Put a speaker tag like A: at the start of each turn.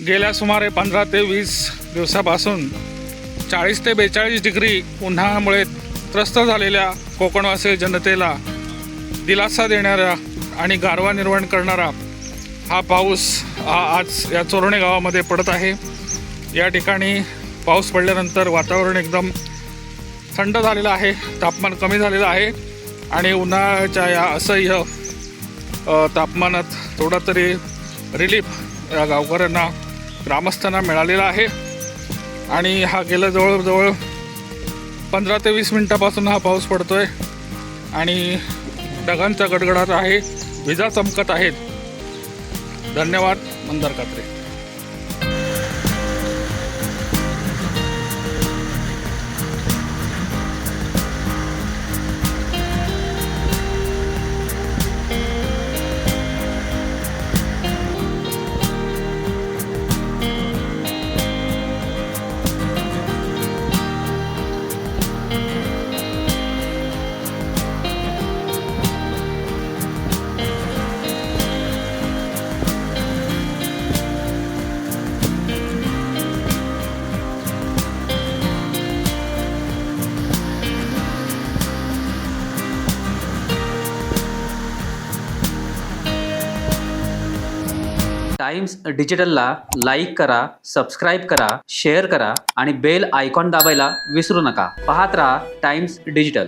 A: गेल्या सुमारे 15 ते 20 दिवसापासून 40 ते 42 डिग्री उन्हामुळे त्रस्त झालेल्या कोकणवासी जनतेला दिलासा देणारा आणि गारवा निर्माण करणारा हा पाऊस आज या चोरणे गावामध्ये पडत आहे। या ठिकाणी पाऊस पडल्यानंतर वातावरण एकदम थंड झालेलं आहे, तापमान कमी झालेलं आहे आणि उन्हाळ्याच्या या असह्य तापमानात थोडा तरी रिलीफ या गावकऱ्यांना ग्रामस्थांना मिळालेला आहे। आणि हा गेल्या जवळजवळ 15 ते 20 मिनिटापासून हा पाऊस पडतोय आणि ढगांचा गडगडाट आहे, विजा चमकत आहेत। धन्यवाद। मंदार कात्रे।
B: टाइम्स डिजिटलला लाईक करा, सबस्क्राईब करा, शेअर करा आणि बेल आयकॉन दाबायला विसरू नका। पाहत रहा टाइम्स डिजिटल।